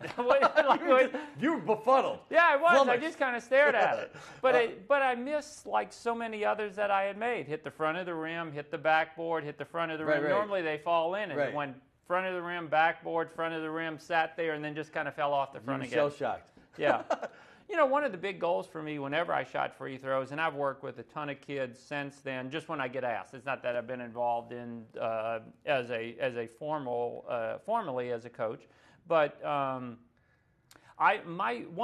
You were befuddled. Yeah, I was. I just kind of stared at it. But I missed like so many others that I had made. Hit the front of the rim, hit the backboard, hit the front of the rim. Normally they fall in, and it went front of the rim, backboard, front of the rim, sat there, and then just kind of fell off the front again. Shell-shocked. Yeah. You know, one of the big goals for me whenever I shot free throws, and I've worked with a ton of kids since then, just when I get asked. It's not that I've been involved in formally as a coach, but one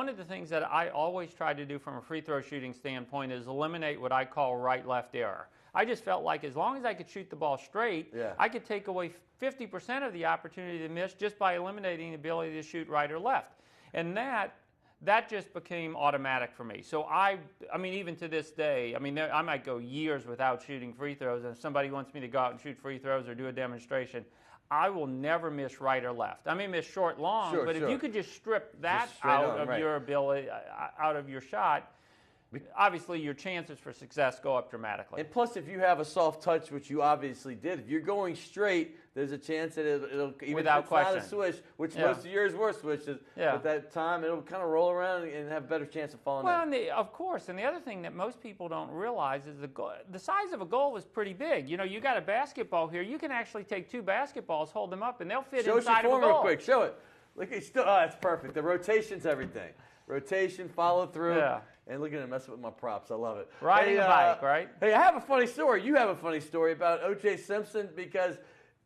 of the things that I always try to do from a free throw shooting standpoint is eliminate what I call right-left error. I just felt like as long as I could shoot the ball straight, I could take away 50% of the opportunity to miss just by eliminating the ability to shoot right or left. And that just became automatic for me. So I mean, even to this day, I mean, I might go years without shooting free throws, and if somebody wants me to go out and shoot free throws or do a demonstration, I will never miss right or left. I may miss short, long, but if you could just strip that out of your ability, out of your shot, obviously your chances for success go up dramatically. And plus, if you have a soft touch, which you obviously did, if you're going straight, there's a chance that it'll even without if it's question. Not a swish, which most of yours were swishes. Yeah. At that time, it'll kind of roll around and have a better chance of falling in. Well, of course. And the other thing that most people don't realize is the size of a goal is pretty big. You know, you got a basketball here. You can actually take 2 basketballs, hold them up, and they'll fit inside of a goal. Real quick. Show it. Look, that's perfect. The rotation's everything. Rotation, follow through. Yeah. And look at him messing with my props. I love it. Riding a bike, right? Hey, I have a funny story. You have a funny story about O.J. Simpson, because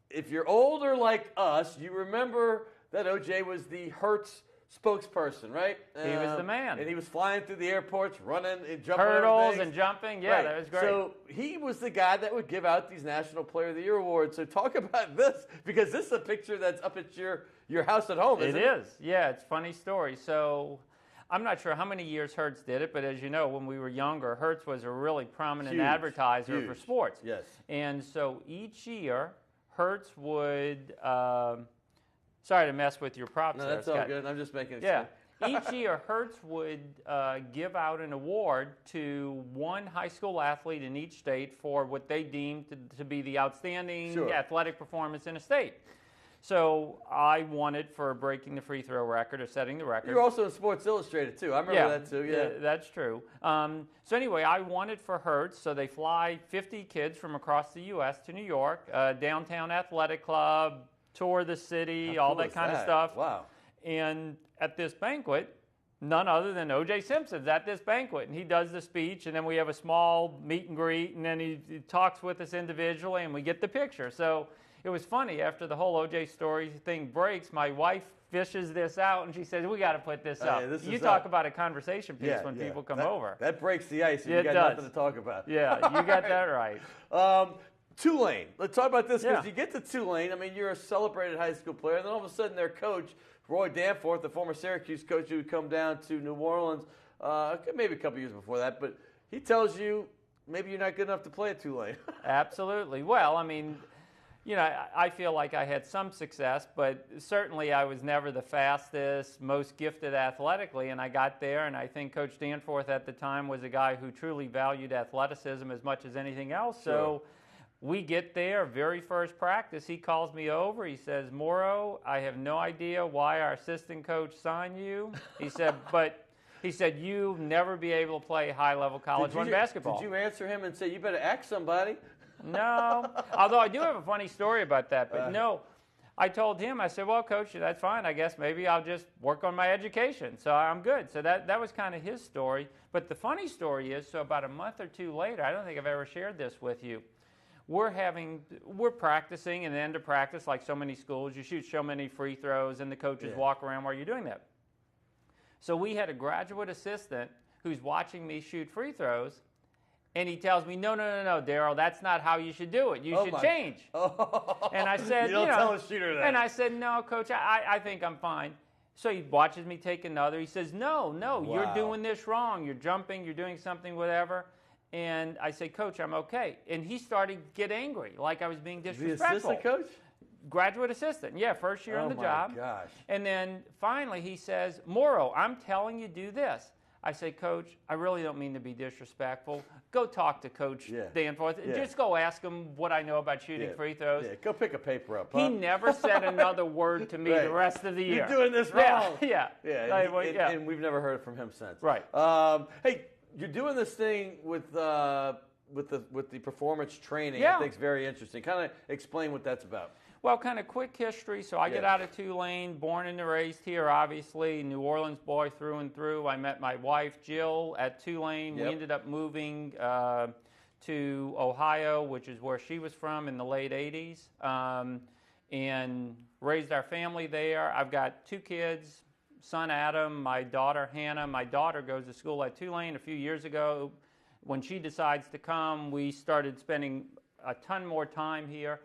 if you're older like us, you remember that O.J. was the Hertz spokesperson, right? He was the man. And he was flying through the airports, running and jumping hurdles and jumping. Yeah, right. That was great. So he was the guy that would give out these National Player of the Year awards. So talk about this, because this is a picture that's up at your house at home, isn't it? It is. Yeah, it's a funny story. So I'm not sure how many years Hertz did it, but as you know, when we were younger, Hertz was a really prominent advertiser for sports. Yes. And so each year, Hertz would sorry to mess with your props. No, that's all good. I'm just making it. Yeah. Each year, Hertz would give out an award to one high school athlete in each state for what they deemed to be the outstanding athletic performance in a state. So I won it for breaking the free throw record or setting the record. You're also in Sports Illustrated, too. I remember that, too. Yeah, that's true. So anyway, I won it for Hertz. So they fly 50 kids from across the U.S. to New York, downtown athletic club, tour the city, all that kind of stuff. Wow. And at this banquet, none other than O.J. Simpson's at this banquet. And he does the speech, and then we have a small meet and greet, and then he talks with us individually, and we get the picture. So it was funny. After the whole O.J. story thing breaks, my wife fishes this out, and she says, we got to put this up. You talk about a conversation piece when people come over. That breaks the ice, and you got nothing to talk about. Yeah, you got that right. Tulane. Let's talk about this, because you get to Tulane. I mean, you're a celebrated high school player, and then all of a sudden their coach, Roy Danforth, the former Syracuse coach who would come down to New Orleans maybe a couple years before that, but he tells you maybe you're not good enough to play at Tulane. Absolutely. Well, I mean, you know, I feel like I had some success, but certainly I was never the fastest, most gifted athletically, and I got there, and I think Coach Danforth at the time was a guy who truly valued athleticism as much as anything else. So we get there, very first practice, he calls me over. He says, Moreau, I have no idea why our assistant coach signed you. He said, but he said, you'll never be able to play high-level College One basketball. Did you answer him and say, you better ask somebody? No, although I do have a funny story about that, but no. I told him, I said, well, Coach, that's fine. I guess maybe I'll just work on my education. So I'm good. So that was kind of his story. But the funny story is, so about a month or two later, I don't think I've ever shared this with you, we're practicing, and at the end of practice, like so many schools, you shoot so many free throws, and the coaches walk around while you're doing that. So we had a graduate assistant who's watching me shoot free throws, and he tells me, no, Daryl, that's not how you should do it. You should change. And I said, you don't tell a shooter that. And I said, no, Coach, I think I'm fine. So he watches me take another. He says, no, you're doing this wrong. You're jumping, you're doing something, whatever. And I say, Coach, I'm okay. And he started to get angry, like I was being disrespectful. The assistant coach? Graduate assistant, first year on the job. Oh, my gosh. And then finally he says, Moreau, I'm telling you, do this. I say, Coach, I really don't mean to be disrespectful. Go talk to Coach Danforth. Just go ask him what I know about shooting free throws. Yeah, go pick a paper up. Huh? He never said another word to me the rest of the year. You're doing this wrong. Yeah. And we've never heard from him since. Right. Hey, you're doing this thing with the performance training. I think it's very interesting. Kind of explain what that's about. Well, kind of quick history. So I get out of Tulane, born and raised here, obviously. New Orleans boy through and through. I met my wife, Jill, at Tulane. We ended up moving to Ohio, which is where she was from in the late 80s, and raised our family there. I've got 2 kids, son Adam, my daughter Hannah. My daughter goes to school at Tulane. A few years ago, when she decides to come, we started spending a ton more time here.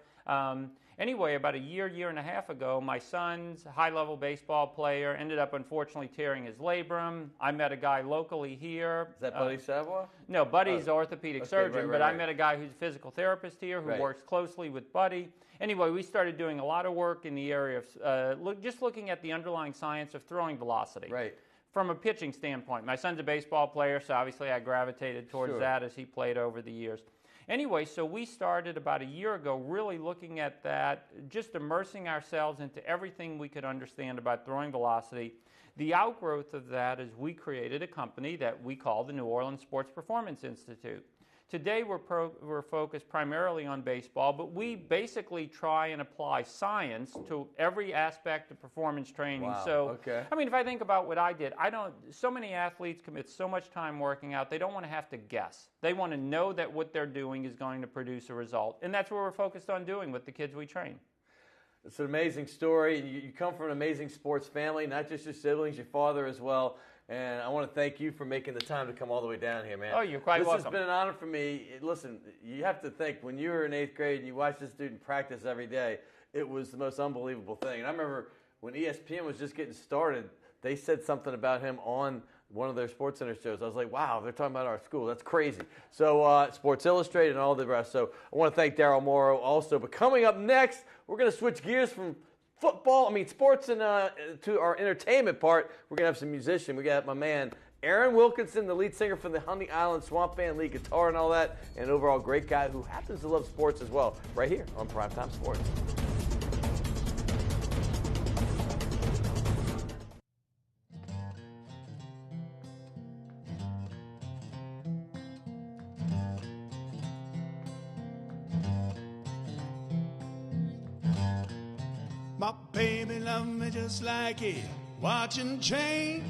Anyway, about a year and a half ago, my son's high-level baseball player ended up unfortunately tearing his labrum. I met a guy locally here. Is that Buddy Savoy? No, Buddy's an orthopedic surgeon, but I met a guy who's a physical therapist here who works closely with Buddy. Anyway, we started doing a lot of work in the area of just looking at the underlying science of throwing velocity. Right. From a pitching standpoint. My son's a baseball player, so obviously I gravitated towards that as he played over the years. Anyway, so we started about a year ago really looking at that, just immersing ourselves into everything we could understand about throwing velocity. The outgrowth of that is we created a company that we call the New Orleans Sports Performance Institute. Today we're focused primarily on baseball, but we basically try and apply science to every aspect of performance training. Wow. So, I mean, if I think about what I did, so many athletes commit so much time working out, they don't want to have to guess. They want to know that what they're doing is going to produce a result. And that's what we're focused on doing with the kids we train. It's an amazing story. You come from an amazing sports family, not just your siblings, your father as well. And I want to thank you for making the time to come all the way down here, man. Oh, you're quite welcome. This has been an honor for me. Listen, you have to think, when you were in 8th grade and you watched this dude practice every day, it was the most unbelievable thing. And I remember when ESPN was just getting started, they said something about him on one of their SportsCenter shows. I was like, wow, they're talking about our school. That's crazy. So Sports Illustrated and all the rest. So I want to thank Daryl Moreau also. But coming up next, we're going to switch gears from sports and to our entertainment part. We're going to have some musicians. We got my man Aaron Wilkinson, the lead singer from the Honey Island Swamp Band, lead guitar and all that, and an overall great guy who happens to love sports as well, right here on Primetime Sports. My baby love me just like a watching train.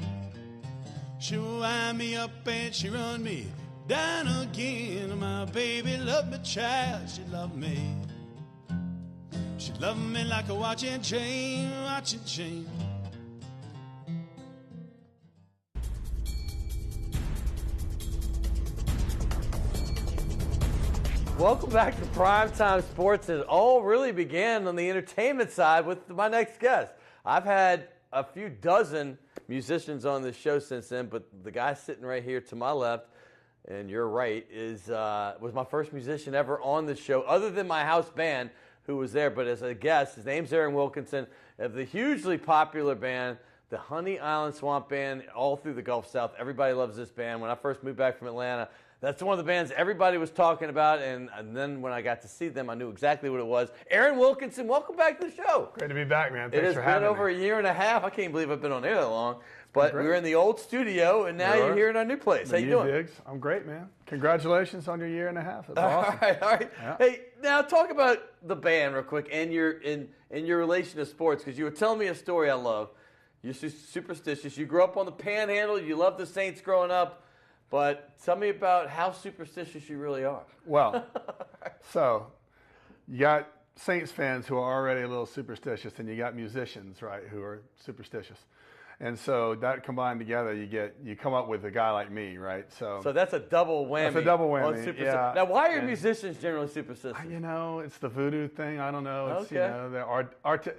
She wind me up and she run me down again. My baby love me, child, she love me. She love me like a watching train, watching train. Welcome back to Primetime Sports. It all really began on the entertainment side with my next guest. I've had a few dozen musicians on this show since then, but the guy sitting right here to my left, and your right, was my first musician ever on the show, other than my house band, who was there. But as a guest, his name's Aaron Wilkinson, of the hugely popular band, the Honey Island Swamp Band, all through the Gulf South. Everybody loves this band. When I first moved back from Atlanta, that's one of the bands everybody was talking about, and then when I got to see them, I knew exactly what it was. Aaron Wilkinson, welcome back to the show. Great to be back, man. Thanks for having me. It has been over a year and a half. I can't believe I've been on air that long. But we were in the old studio, and now you're here in our new place. How you doing? Diggs. I'm great, man. Congratulations on your year and a half. That's awesome. All right. Yeah. Hey, now talk about the band real quick and your relation to sports, because you were telling me a story I love. You're superstitious. You grew up on the Panhandle. You loved the Saints growing up. But tell me about how superstitious you really are. Well, so you got Saints fans who are already a little superstitious, and you got musicians, right, who are superstitious. And so that combined together, you come up with a guy like me, right? So that's a double whammy. That's a double whammy. Yeah. Now, why are musicians generally superstitious? You know, it's the voodoo thing. I don't know. It's, okay. The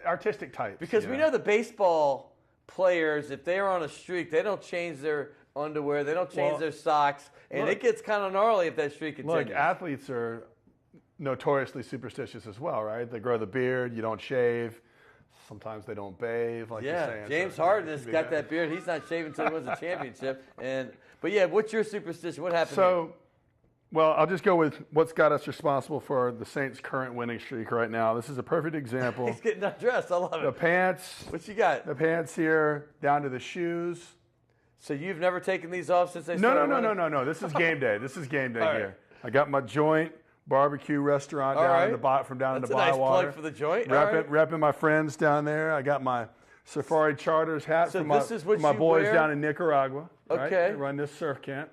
artistic types. Because we know the baseball players, if they're on a streak, they don't change their underwear, they don't change their socks, and it gets kind of gnarly if that streak continues. Look, athletes are notoriously superstitious as well, right? They grow the beard, you don't shave. Sometimes they don't bathe, like you're saying. James Harden has got that beard. He's not shaving until he wins a championship. But what's your superstition? What happened? So, well, I'll just go with what's got us responsible for the Saints' current winning streak right now. This is a perfect example. He's getting undressed. I love it. The pants. What you got? The pants here, down to the shoes. So you've never taken these off since they started? No. This is game day. This is game day here. I got my joint barbecue restaurant down in the from down in the Bywater. That's a nice plug for the joint. Repping my friends down there. I got my Safari Charters hat for my boys down in Nicaragua. Okay. Right? They run this surf camp.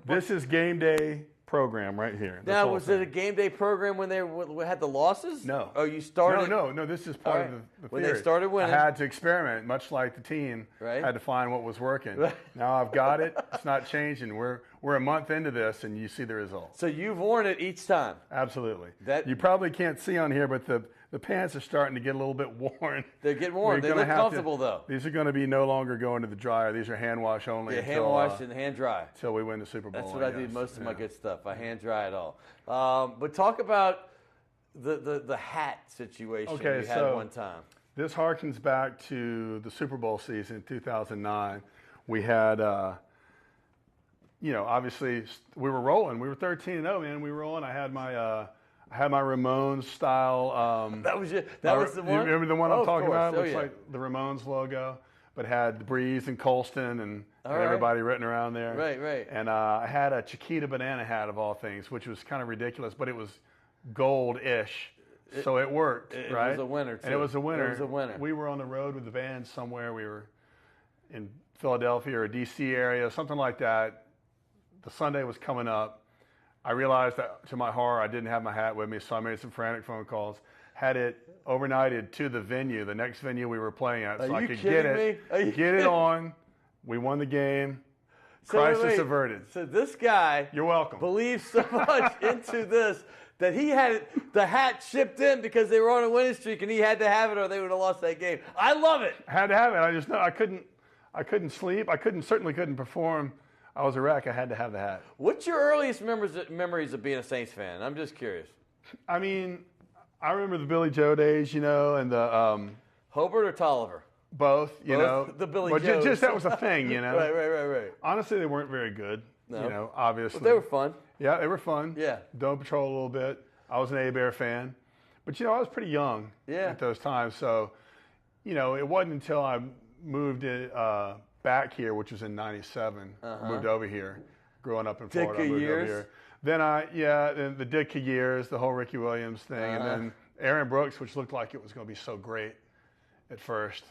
This is game day program right here. Now, was it a game day program when they had the losses? No. Oh, you started? No. This is part of the when theory. They started winning. I had to experiment, much like the team had to find what was working. Now I've got it. It's not changing. We're a month into this, and you see the results. So you've worn it each time? Absolutely. You probably can't see on here, but the pants are starting to get a little bit worn. They're getting worn. They look comfortable, though. These are going to be no longer going to the dryer. These are hand wash only. Yeah, hand wash and hand dry. Until we win the Super Bowl. That's what I do most of my good stuff. I hand dry it all. But talk about the hat situation you had one time. This harkens back to the Super Bowl season in 2009. We had, obviously we were rolling. We were 13-0, man. We were rolling. I had my Ramones style. That was the one? You remember the one I'm talking about? It looks like the Ramones logo, but had the Breeze and Colston and everybody written around there. Right. And I had a Chiquita banana hat of all things, which was kind of ridiculous, but it was gold-ish. So it worked, right? It was a winner, too. And it was a winner. We were on the road with the band somewhere. We were in Philadelphia or D.C. area, something like that. The Sunday was coming up. I realized that, to my horror, I didn't have my hat with me, so I made some frantic phone calls. had it overnighted to the venue, the next venue we were playing at, so I could get it on. We won the game. Crisis averted. So this guy, you're welcome, believes so much into this that he had the hat shipped in because they were on a winning streak and he had to have it or they would have lost that game. I love it. I had to have it. I just know I couldn't sleep. I certainly couldn't perform. I was a wreck. I had to have the hat. What's your earliest memories of being a Saints fan? I'm just curious. I mean, I remember the Billy Joe days, and the Hobart or Tolliver? Both, the Billy Joes. Just that was a thing, Right. Honestly, they weren't very good, obviously. But they were fun. Yeah, they were fun. Yeah. Dome Patrol a little bit. I was an A-Bear fan. But, I was pretty young at those times. So, it wasn't until I moved back here, which was in 97, moved over here, growing up in Florida. I moved over here. Then then the Ditka years, the whole Ricky Williams thing, and then Aaron Brooks, which looked like it was going to be so great at first.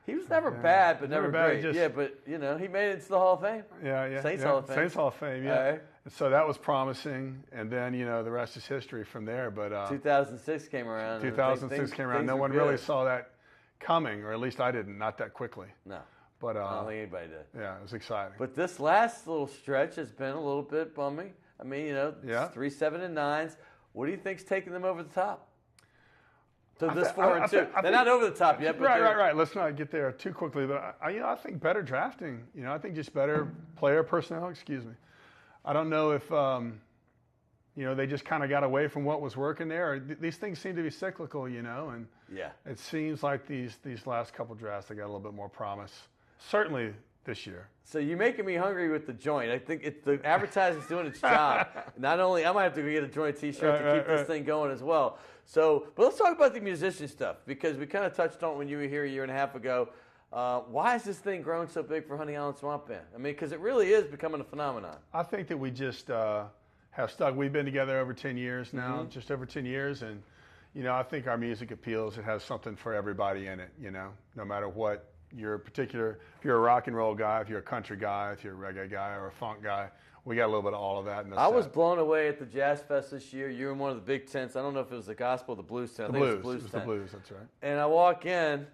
He was never bad, but never bad, great. But he made it to the Hall of Fame. Yeah. Saints Hall of Fame. Saints Hall of Fame, yeah. Right. And so that was promising, and then the rest is history from there. But 2006 came around. 2006 came around. No one really saw that coming, or at least I didn't, not that quickly. No. But I don't think anybody did. Yeah, it was exciting. But this last little stretch has been a little bit bummy. I mean, 3 7-9s. What do you think's taking them over the top? So this 4-2. They're not over the top yet. But right. Let's not get there too quickly. But I think better drafting. I think just better player personnel. Excuse me. I don't know if they just kind of got away from what was working there. These things seem to be cyclical, and it seems like these last couple drafts they got a little bit more promise. Certainly this year. So you're making me hungry with the joint. I think the advertising's doing its job. Not only I might have to go get a joint T-shirt to keep this thing going as well. So, but let's talk about the musician stuff because we kind of touched on it when you were here a year and a half ago. Why has this thing grown so big for Honey Island Swamp Band? I mean, because it really is becoming a phenomenon. I think that we just have stuck. We've been together over 10 years now, just over 10 years, and I think our music appeals. It has something for everybody in it. No matter what. If you're a rock and roll guy, if you're a country guy, if you're a reggae guy or a funk guy, we got a little bit of all of that in the I was blown away at the Jazz Fest this year. You were in one of the big tents. I don't know if it was the gospel or the blues tent. The blues. It was the blues, that's right. And I walk in,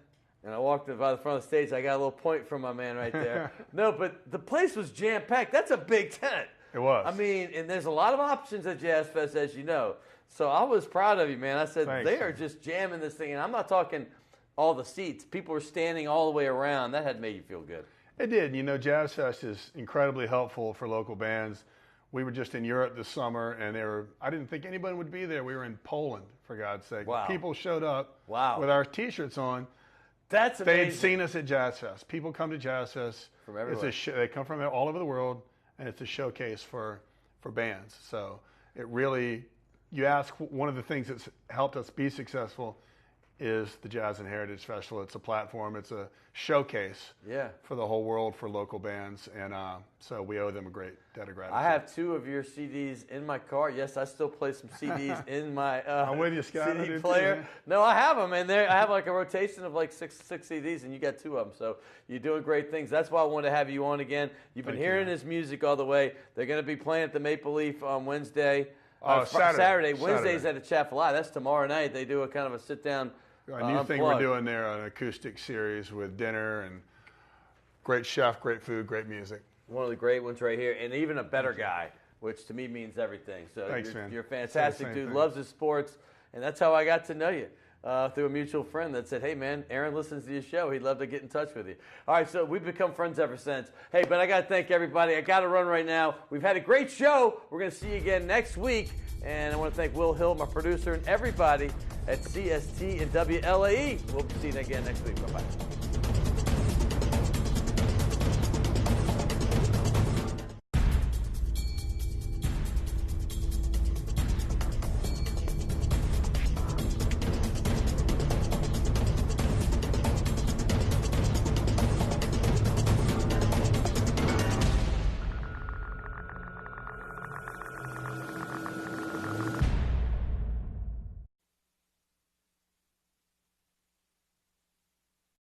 and I walked by the front of the stage. I got a little point from my man right there. No, but the place was jam-packed. That's a big tent. It was. I mean, and there's a lot of options at Jazz Fest, as you know. So I was proud of you, man. I said, Thanks, they are just jamming this thing. And I'm not talking all the seats. People were standing all the way around. That had made you feel good. It did. Jazz Fest is incredibly helpful for local bands. We were just in Europe this summer, and I didn't think anyone would be there. We were in Poland, for God's sake. Wow. People showed up with our T-shirts on. That's amazing. They'd seen us at Jazz Fest. People come to Jazz Fest. From everywhere. They come from all over the world, and it's a showcase for bands. So it really, you ask, one of the things that's helped us be successful is the Jazz and Heritage Festival. It's a platform. It's a showcase for the whole world for local bands, and so we owe them a great debt of gratitude. I have 2 of your CDs in my car. Yes, I still play some CDs in my I'm with you, Scott. CD player. Too, no, I have them, and I have like a rotation of like six CDs, and you got 2 of them. So you're doing great things. That's why I wanted to have you on again. You've been hearing his music all the way. They're going to be playing at the Maple Leaf on Wednesday. Saturday. Wednesday's at a Chaffalai. That's tomorrow night. They do a kind of a sit-down. A new thing we're doing there, an acoustic series with dinner and great chef, great food, great music. One of the great ones right here, and even a better guy, which to me means everything. So Thanks, man. You're a fantastic dude, thing. Loves his sports, and that's how I got to know you, through a mutual friend that said, hey, man, Aaron listens to your show. He'd love to get in touch with you. All right, so we've become friends ever since. Hey, but I got to thank everybody. I got to run right now. We've had a great show. We're going to see you again next week. And I want to thank Will Hill, my producer, and everybody at CST and WLAE. We'll see you again next week. Bye-bye.